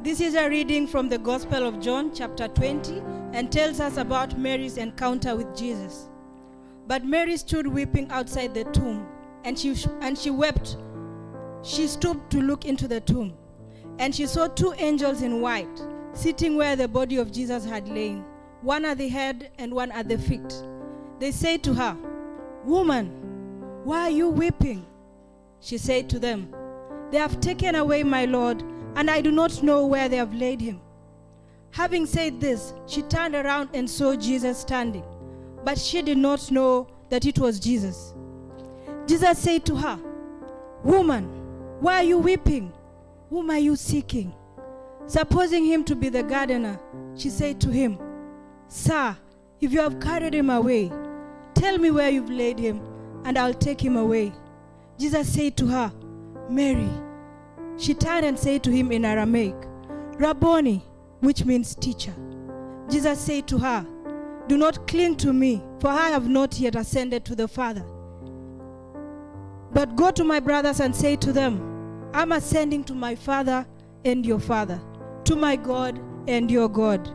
This is a reading from the Gospel of John, chapter 20, and tells us about Mary's encounter with Jesus. But Mary stood weeping outside the tomb, and she wept. She stooped to look into the tomb, and she saw two angels in white, sitting where the body of Jesus had lain, one at the head and one at the feet. They said to her, "Woman, why are you weeping?" She said to them, "They have taken away my Lord, and I do not know where they have laid him." Having said this, she turned around and saw Jesus standing, but she did not know that it was Jesus. Jesus said to her, "Woman, why are you weeping? Whom are you seeking?" Supposing him to be the gardener, she said to him, "Sir, if you have carried him away, tell me where you've laid him, and I'll take him away." Jesus said to her, "Mary." She turned and said to him in Aramaic, "Rabboni," which means teacher. Jesus said to her, "Do not cling to me, for I have not yet ascended to the Father. But go to my brothers and say to them, I'm ascending to my Father and your Father, to my God and your God."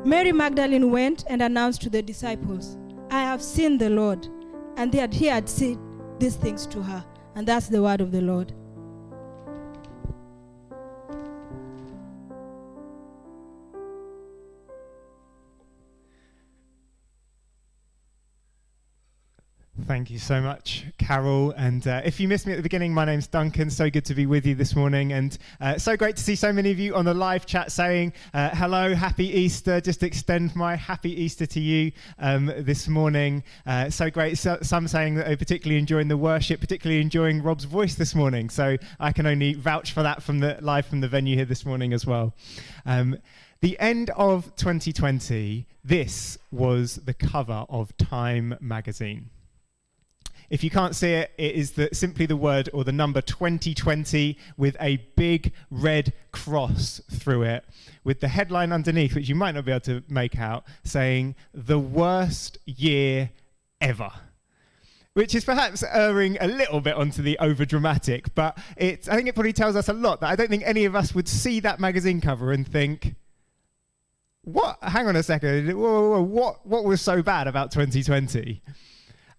Mary Magdalene went and announced to the disciples, "I have seen the Lord," and he had said these things to her. And that's the word of the Lord. Thank you so much, Carol. And if you missed me at the beginning, my name's Duncan. So good to be with you this morning. And so great to see so many of you on the live chat saying hello, happy Easter. Just extend my happy Easter to you this morning. So great. Some saying that they're particularly enjoying the worship, particularly enjoying Rob's voice this morning. So I can only vouch for that from the venue here this morning as well. The end of 2020, this was the cover of Time magazine. If you can't see it, it is simply the word or the number 2020 with a big red cross through it, with the headline underneath, which you might not be able to make out, saying, "The worst year ever." Which is perhaps erring a little bit onto the over-dramatic, but I think it probably tells us a lot that I don't think any of us would see that magazine cover and think, what? Hang on a second, whoa, what was so bad about 2020?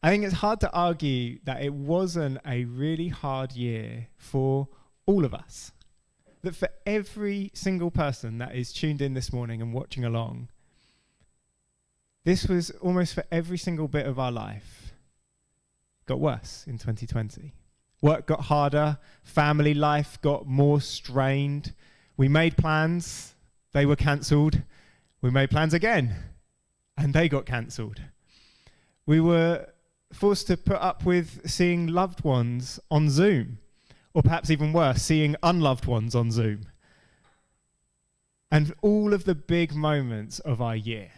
I think it's hard to argue that it wasn't a really hard year for all of us. That for every single person that is tuned in this morning and watching along, this was almost for every single bit of our life got worse in 2020. Work got harder, family life got more strained. We made plans, they were cancelled. We made plans again, and they got cancelled. We were forced to put up with seeing loved ones on Zoom, or perhaps even worse, seeing unloved ones on Zoom. And all of the big moments of our year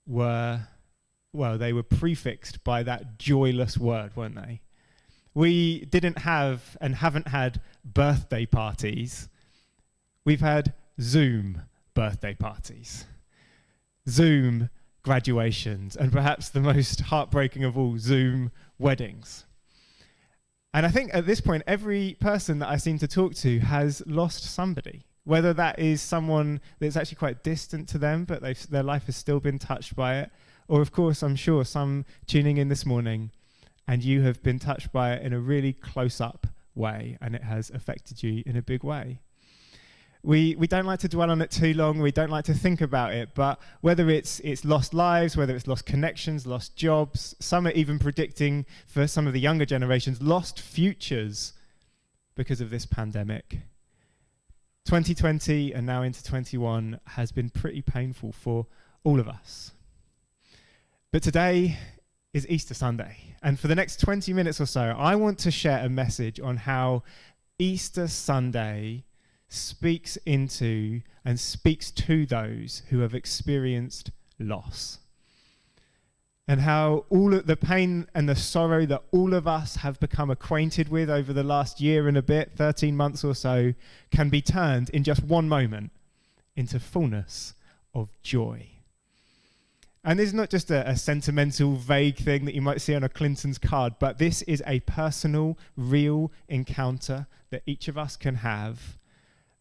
they were prefixed by that joyless word, weren't they? We didn't have and haven't had birthday parties. We've had Zoom birthday parties. Zoom graduations, and perhaps the most heartbreaking of all, Zoom weddings. And I think at this point, every person that I seem to talk to has lost somebody, whether that is someone that's actually quite distant to them, but their life has still been touched by it, or of course, I'm sure some tuning in this morning, and you have been touched by it in a really close-up way, and it has affected you in a big way. We don't like to dwell on it too long. We don't like to think about it. But whether it's lost lives, whether it's lost connections, lost jobs, some are even predicting for some of the younger generations, lost futures because of this pandemic. 2020 and now into 21 has been pretty painful for all of us. But today is Easter Sunday. And for the next 20 minutes or so, I want to share a message on how Easter Sunday speaks into and speaks to those who have experienced loss. And how all of the pain and the sorrow that all of us have become acquainted with over the last year and a bit, 13 months or so, can be turned in just one moment into fullness of joy. And this is not just a sentimental, vague thing that you might see on a Clinton's card, but this is a personal, real encounter that each of us can have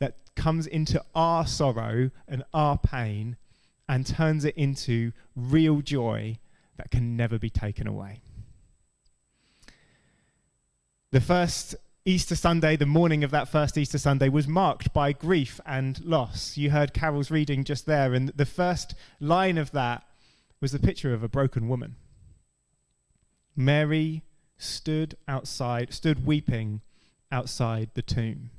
that comes into our sorrow and our pain and turns it into real joy that can never be taken away. The first Easter Sunday, the morning of that first Easter Sunday, was marked by grief and loss. You heard Carol's reading just there, and the first line of that was the picture of a broken woman. Mary stood weeping outside the tomb.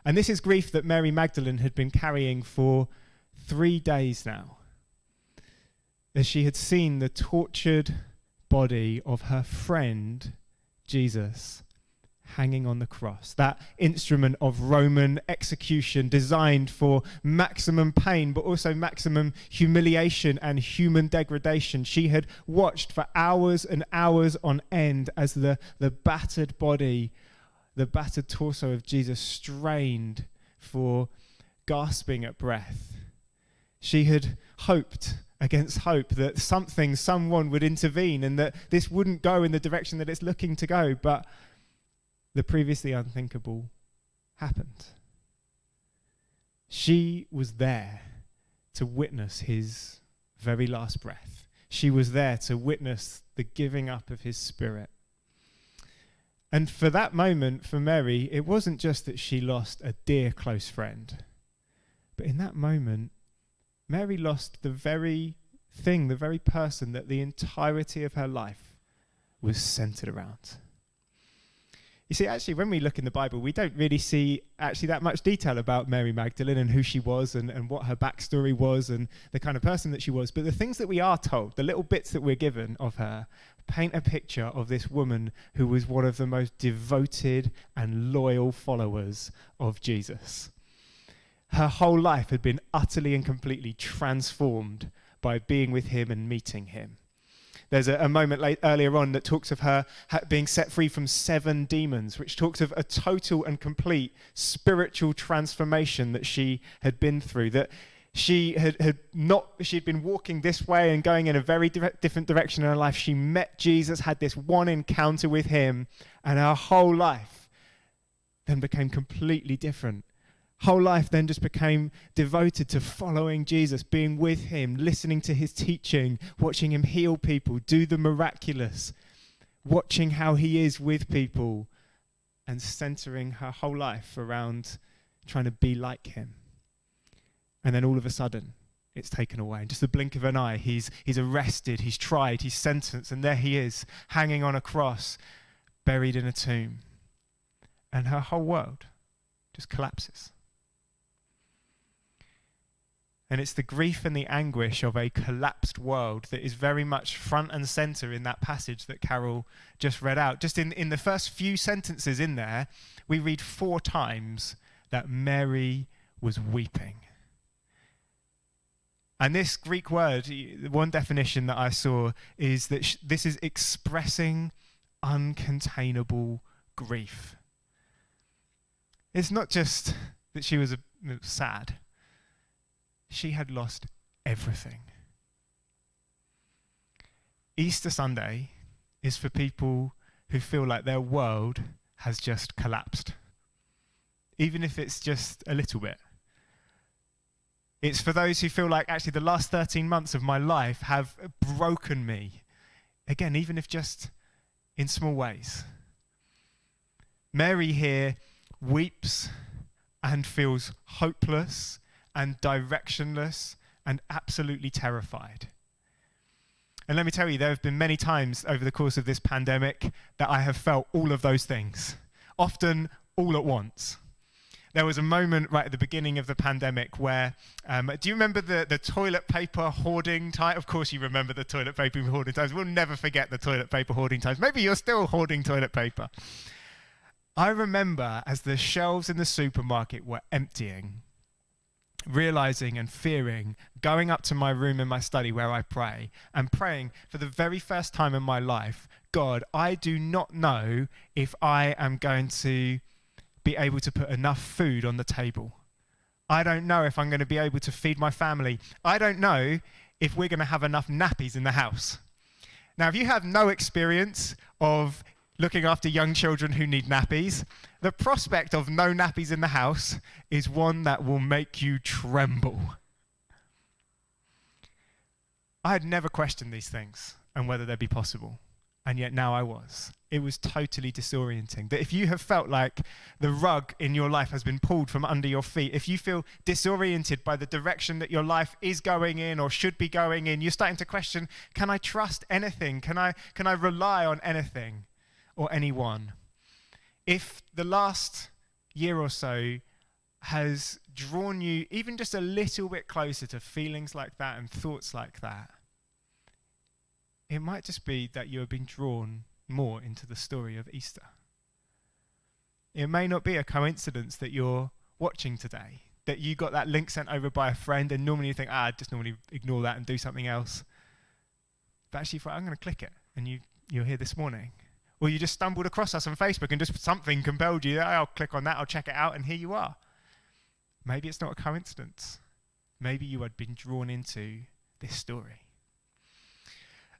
And this is grief that Mary Magdalene had been carrying for 3 days now, as she had seen the tortured body of her friend, Jesus, hanging on the cross, that instrument of Roman execution designed for maximum pain, but also maximum humiliation and human degradation. She had watched for hours and hours on end as the battered body, the battered torso of Jesus strained for gasping at breath. She had hoped against hope that someone would intervene and that this wouldn't go in the direction that it's looking to go, but the previously unthinkable happened. She was there to witness his very last breath. She was there to witness the giving up of his spirit. And for that moment, for Mary, it wasn't just that she lost a dear close friend, but in that moment, Mary lost the very thing, the very person that the entirety of her life was centered around. You see, actually, when we look in the Bible, we don't really see actually that much detail about Mary Magdalene and who she was and what her backstory was and the kind of person that she was. But the things that we are told, the little bits that we're given of her, paint a picture of this woman who was one of the most devoted and loyal followers of Jesus. Her whole life had been utterly and completely transformed by being with him and meeting him. There's a moment earlier on that talks of her being set free from 7 demons, which talks of a total and complete spiritual transformation that she had been through, that she had been walking this way and going in a very different direction in her life. She met Jesus, had this one encounter with him, and her whole life then became completely different. Whole life then just became devoted to following Jesus, being with him, listening to his teaching, watching him heal people, do the miraculous, watching how he is with people, and centering her whole life around trying to be like him. And then all of a sudden, it's taken away. In just the blink of an eye, he's arrested, he's tried, he's sentenced, and there he is, hanging on a cross, buried in a tomb. And her whole world just collapses. And it's the grief and the anguish of a collapsed world that is very much front and center in that passage that Carol just read out. Just in the first few sentences in there, we read 4 times that Mary was weeping. And this Greek word, one definition that I saw is that this is expressing uncontainable grief. It's not just that she was sad. She had lost everything. Easter Sunday is for people who feel like their world has just collapsed, even if it's just a little bit. It's for those who feel like actually the last 13 months of my life have broken me, again, even if just in small ways. Mary here weeps and feels hopeless and directionless and absolutely terrified. And let me tell you, there have been many times over the course of this pandemic that I have felt all of those things, often all at once. There was a moment right at the beginning of the pandemic where, do you remember the toilet paper hoarding time? Of course you remember the toilet paper hoarding times. We'll never forget the toilet paper hoarding times. Maybe you're still hoarding toilet paper. I remember as the shelves in the supermarket were emptying, realizing and fearing, going up to my room in my study where I pray, and praying for the very first time in my life, God, I do not know if I am going to be able to put enough food on the table. I don't know if I'm going to be able to feed my family. I don't know if we're going to have enough nappies in the house. Now, if you have no experience of looking after young children who need nappies, the prospect of no nappies in the house is one that will make you tremble. I had never questioned these things and whether they'd be possible, and yet now I was. It was totally disorienting. That if you have felt like the rug in your life has been pulled from under your feet, if you feel disoriented by the direction that your life is going in or should be going in, you're starting to question, can I trust anything? Can I rely on anything or anyone? If the last year or so has drawn you even just a little bit closer to feelings like that and thoughts like that, it might just be that you have been drawn more into the story of Easter. It may not be a coincidence that you're watching today, that you got that link sent over by a friend and normally you think, just normally ignore that and do something else. But actually you thought, I'm going to click it, and you're here this morning. Or you just stumbled across us on Facebook and just something compelled you, I'll click on that, I'll check it out, and here you are. Maybe it's not a coincidence. Maybe you had been drawn into this story.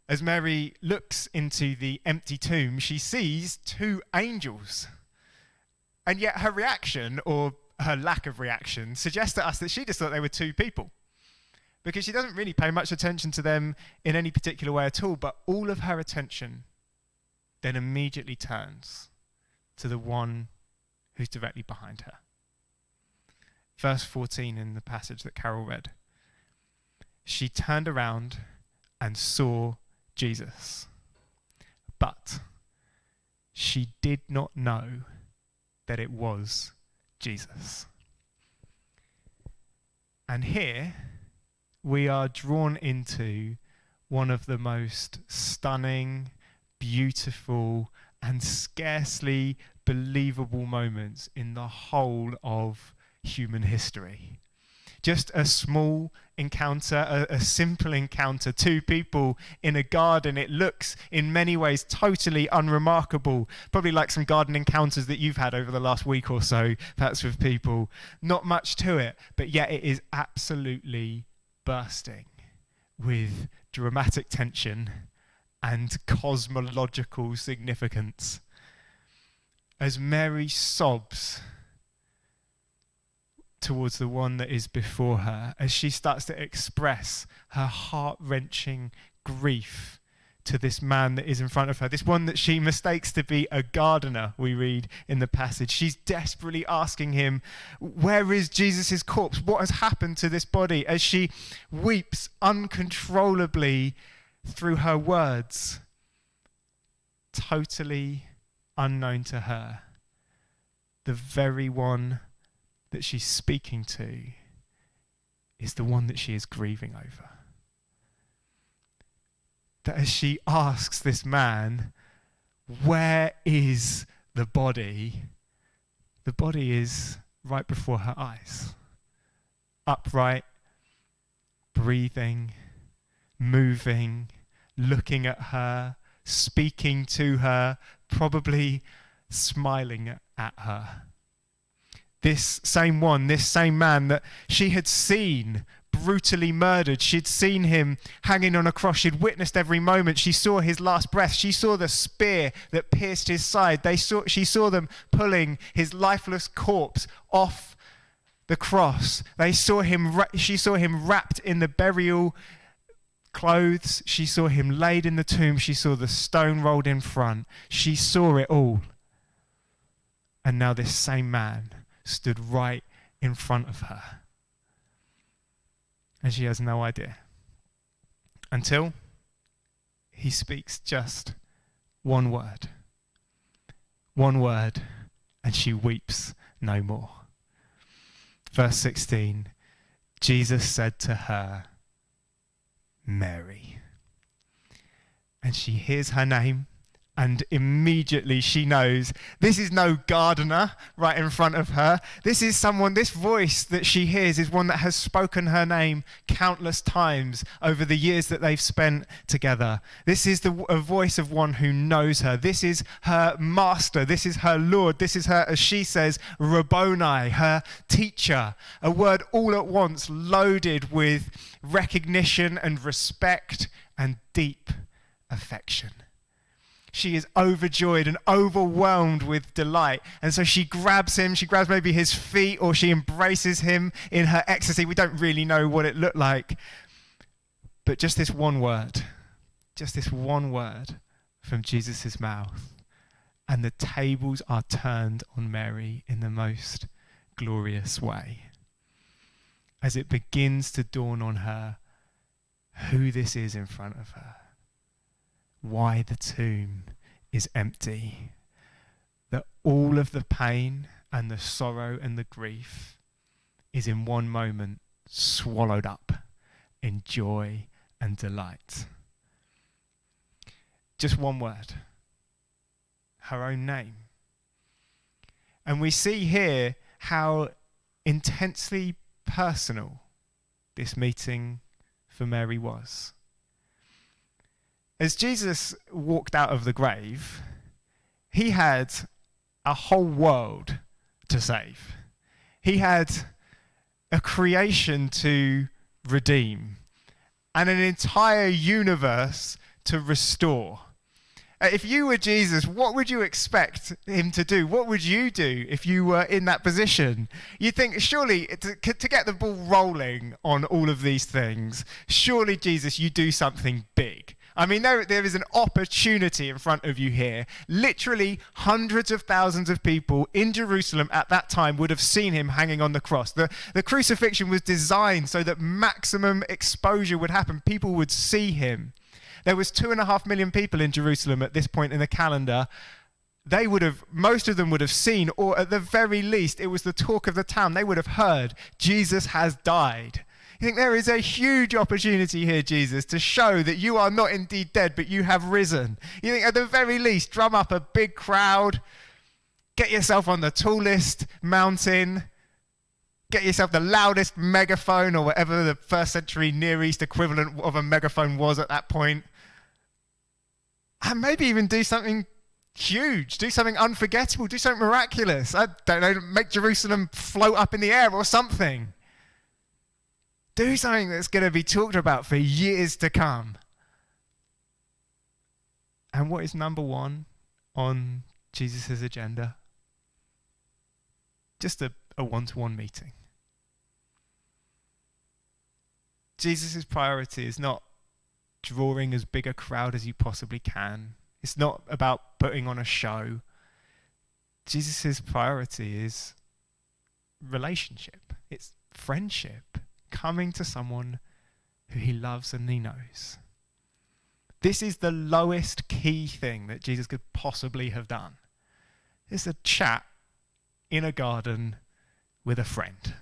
As Mary looks into the empty tomb, she sees two angels. And yet her reaction, or her lack of reaction, suggests to us that she just thought they were two people. Because she doesn't really pay much attention to them in any particular way at all, but all of her attention then immediately turns to the one who's directly behind her. Verse 14 in the passage that Carol read. She turned around and saw Jesus, but she did not know that it was Jesus. And here we are drawn into one of the most stunning, beautiful, and scarcely believable moments in the whole of human history. Just a small encounter, a simple encounter, two people in a garden. It looks in many ways totally unremarkable, probably like some garden encounters that you've had over the last week or so, perhaps with people. Not much to it, but yet it is absolutely bursting with dramatic tension and cosmological significance. As Mary sobs towards the one that is before her, as she starts to express her heart-wrenching grief to this man that is in front of her, this one that she mistakes to be a gardener, we read in the passage. She's desperately asking him, where is Jesus' corpse? What has happened to this body? As she weeps uncontrollably through her words, totally unknown to her, the very one that she's speaking to is the one that she is grieving over. That as she asks this man, where is the body? The body is right before her eyes. Upright, breathing, moving, looking at her, speaking to her, probably smiling at her. This same one, this same man that she had seen brutally murdered. She'd seen him hanging on a cross. She'd witnessed every moment. She saw his last breath. She saw the spear that pierced his side. She saw them pulling his lifeless corpse off the cross. She saw him wrapped in the burial clothes. She saw him laid in the tomb. She saw the stone rolled in front. She saw it all. And now this same man stood right in front of her. And she has no idea. Until he speaks just one word. One word, and she weeps no more. Verse 16, Jesus said to her, Mary. And she hears her name, and immediately she knows this is no gardener right in front of her. This is someone, this voice that she hears is one that has spoken her name countless times over the years that they've spent together. This is a voice of one who knows her. This is her master. This is her Lord. This is her, as she says, Rabboni, her teacher. A word all at once loaded with recognition and respect and deep affection. she is overjoyed and overwhelmed with delight. And so she grabs him, she grabs maybe his feet, or she embraces him in her ecstasy. We don't really know what it looked like. But just this one word from Jesus' mouth, and the tables are turned on Mary in the most glorious way, as it begins to dawn on her who this is in front of her, why the tomb is empty, that all of the pain and the sorrow and the grief is in one moment swallowed up in joy and delight. Just one word, her own name. And we see here how intensely personal this meeting for Mary was. As Jesus walked out of the grave, he had a whole world to save. He had a creation to redeem and an entire universe to restore. If you were Jesus, what would you expect him to do? What would you do if you were in that position? You'd think, surely, to get the ball rolling on all of these things, surely, Jesus, you do something big. I mean, there is an opportunity in front of you here. Literally hundreds of thousands of people in Jerusalem at that time would have seen him hanging on the cross. The crucifixion was designed so that maximum exposure would happen. People would see him. There was 2.5 million people in Jerusalem at this point in the calendar. Most of them would have seen, or at the very least, it was the talk of the town. They would have heard, Jesus has died. You think there is a huge opportunity here, Jesus, to show that you are not indeed dead, but you have risen. You think at the very least, drum up a big crowd, get yourself on the tallest mountain, get yourself the loudest megaphone, or whatever the first century Near East equivalent of a megaphone was at that point. And maybe even do something huge, do something unforgettable, do something miraculous. I don't know, make Jerusalem float up in the air or something. Do something that's going to be talked about for years to come. And what is number one on Jesus' agenda? Just a one-to-one meeting. Jesus' priority is not drawing as big a crowd as you possibly can. It's not about putting on a show. Jesus' priority is relationship. It's friendship. Coming to someone who he loves and he knows. This is the lowest key thing that Jesus could possibly have done. It's a chat in a garden with a friend.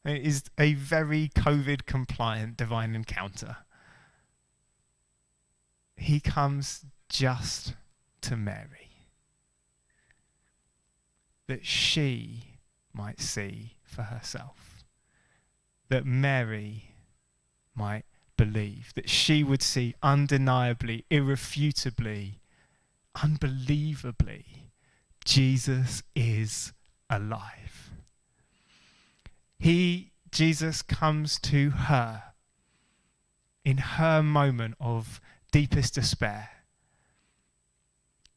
It is a very COVID-compliant divine encounter. He comes just to Mary, that she might see for herself, that Mary might believe, that she would see undeniably, irrefutably, unbelievably, Jesus is alive. Jesus comes to her in her moment of deepest despair,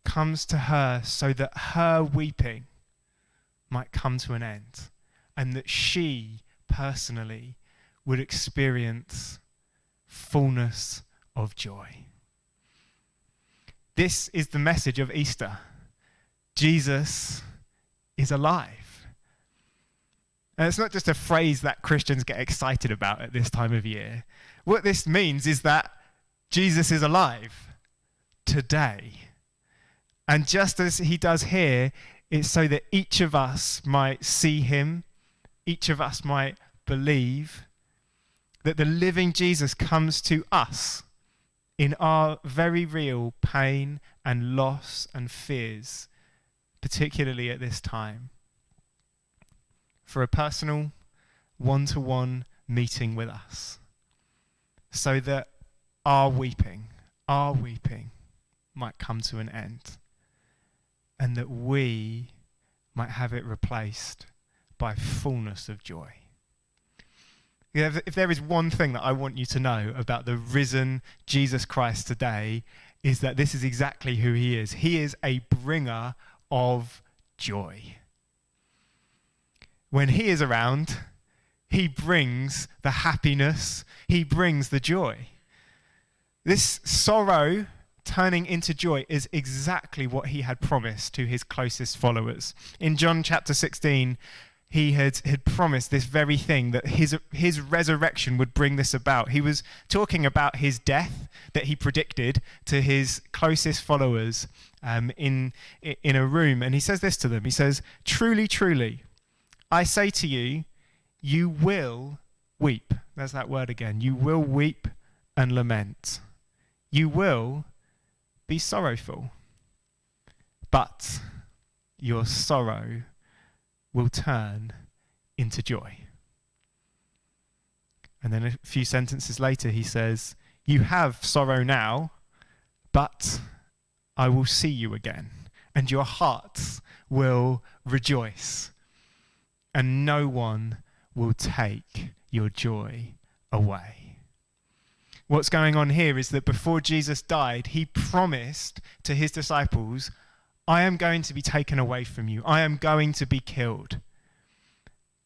comes to her so that her weeping might come to an end, and that she personally would experience fullness of joy. This is the message of Easter. Jesus is alive. And it's not just a phrase that Christians get excited about at this time of year. What this means is that Jesus is alive today. And just as he does here, it's so that each of us might see him, each of us might believe that the living Jesus comes to us in our very real pain and loss and fears, particularly at this time, for a personal one-to-one meeting with us, so that our weeping might come to an end, and that we might have it replaced by fullness of joy. If there is one thing that I want you to know about the risen Jesus Christ today, is that this is exactly who he is. He is a bringer of joy. When he is around, he brings the happiness, he brings the joy. This sorrow turning into joy is exactly what he had promised to his closest followers. In John chapter 16, he had promised this very thing, that his resurrection would bring this about. He was talking about his death that he predicted to his closest followers in a room. And he says this to them. He says, "Truly, truly, I say to you, you will weep." There's that word again. You will weep and lament. You will be sorrowful. But your sorrow will turn into joy. And then a few sentences later he says, "You have sorrow now, but I will see you again, and your hearts will rejoice, and no one will take your joy away." What's going on here is that before Jesus died, he promised to his disciples, "I am going to be taken away from you. I am going to be killed."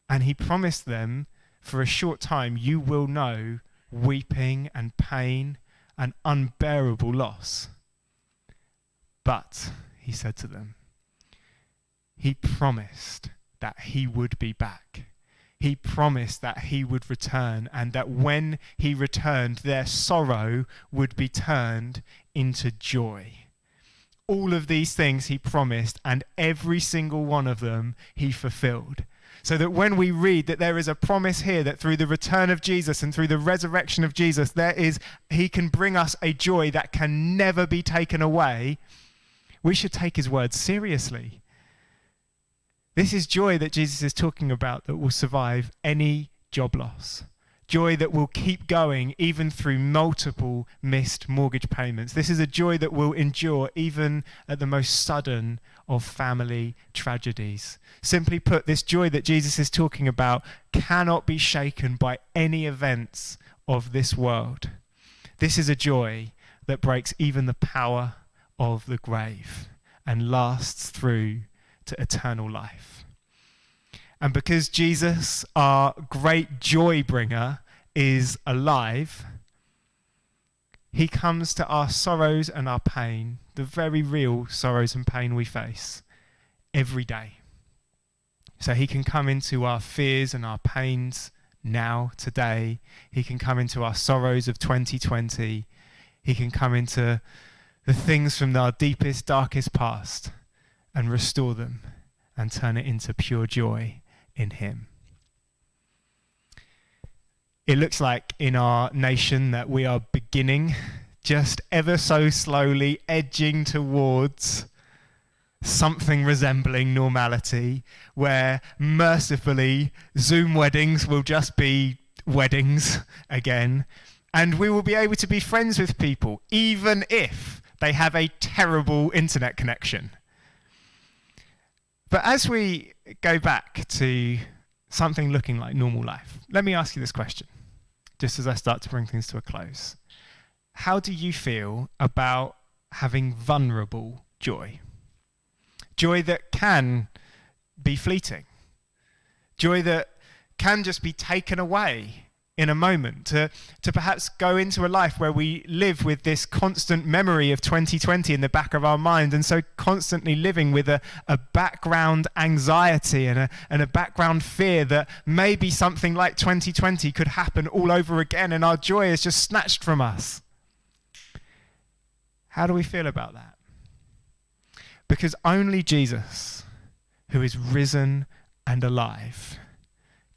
And he promised them, for a short time, you will know weeping and pain and unbearable loss. But, he said to them, he promised that he would be back. He promised that he would return, and that when he returned, their sorrow would be turned into joy. All of these things he promised, and every single one of them he fulfilled. So that when we read that there is a promise here that through the return of Jesus and through the resurrection of Jesus, he can bring us a joy that can never be taken away, we should take his word seriously. This is joy that Jesus is talking about that will survive any job loss. Joy that will keep going even through multiple missed mortgage payments. This is a joy that will endure even at the most sudden of family tragedies. Simply put, this joy that Jesus is talking about cannot be shaken by any events of this world. This is a joy that breaks even the power of the grave and lasts through to eternal life. And because Jesus, our great joy bringer, is alive, he comes to our sorrows and our pain, the very real sorrows and pain we face every day. So he can come into our fears and our pains now, today. He can come into our sorrows of 2020. He can come into the things from our deepest, darkest past and restore them and turn it into pure joy in him. It looks like in our nation that we are beginning, just ever so slowly, edging towards something resembling normality, where mercifully Zoom weddings will just be weddings again, and we will be able to be friends with people, even if they have a terrible internet connection. But as we go back to something looking like normal life, let me ask you this question, just as I start to bring things to a close. How do you feel about having vulnerable joy? Joy that can be fleeting. Joy that can just be taken away in a moment. To perhaps go into a life where we live with this constant memory of 2020 in the back of our mind, and so constantly living with a background anxiety and a background fear that maybe something like 2020 could happen all over again and our joy is just snatched from us. How do we feel about that? Because only Jesus, who is risen and alive,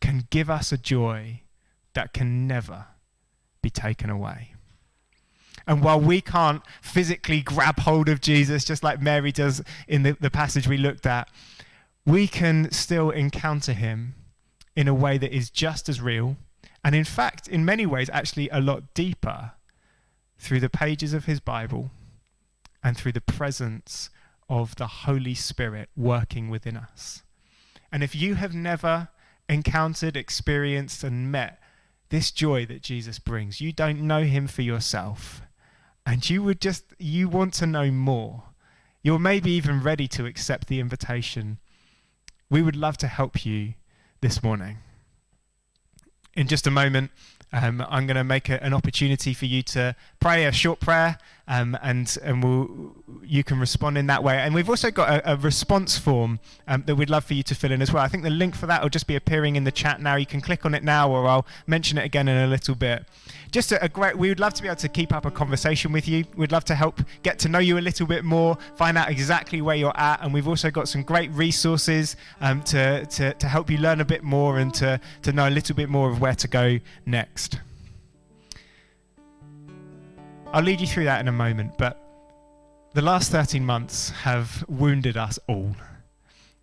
can give us a joy that can never be taken away. And while we can't physically grab hold of Jesus, just like Mary does in the passage we looked at, we can still encounter him in a way that is just as real, and in fact, in many ways, actually a lot deeper, through the pages of his Bible and through the presence of the Holy Spirit working within us. And if you have never encountered, experienced, and met this joy that Jesus brings, you don't know him for yourself, and you want to know more, you're maybe even ready to accept the invitation, we would love to help you this morning. In just a moment, I'm going to make an opportunity for you to pray a short prayer, and you can respond in that way. And we've also got a response form that we'd love for you to fill in as well. I think the link for that will just be appearing in the chat now. You can click on it now, or I'll mention it again in a little bit. Just we would love to be able to keep up a conversation with you. We'd love to help get to know you a little bit more, find out exactly where you're at, and we've also got some great resources to help you learn a bit more and to know a little bit more of where to go next. I'll lead you through that in a moment, but the last 13 months have wounded us all.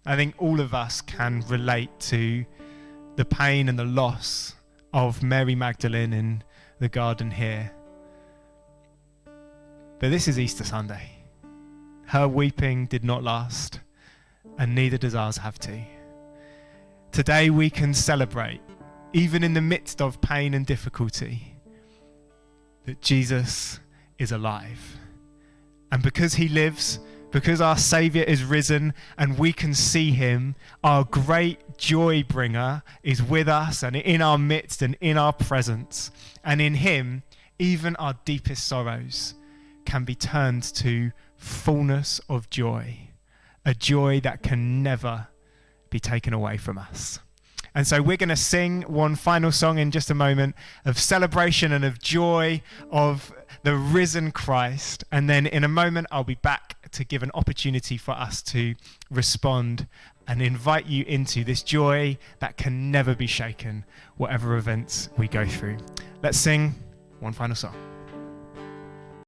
I think all of us can relate to the pain and the loss of Mary Magdalene in the garden here. But this is Easter Sunday. Her weeping did not last, and neither does ours have to. Today we can celebrate, even in the midst of pain and difficulty, that Jesus is alive. And because he lives, because our Saviour is risen and we can see him, our great joy bringer is with us and in our midst and in our presence. And in him, even our deepest sorrows can be turned to fullness of joy, a joy that can never be taken away from us. And so we're going to sing one final song in just a moment of celebration and of joy of the risen Christ. And then in a moment, I'll be back to give an opportunity for us to respond and invite you into this joy that can never be shaken, whatever events we go through. Let's sing one final song.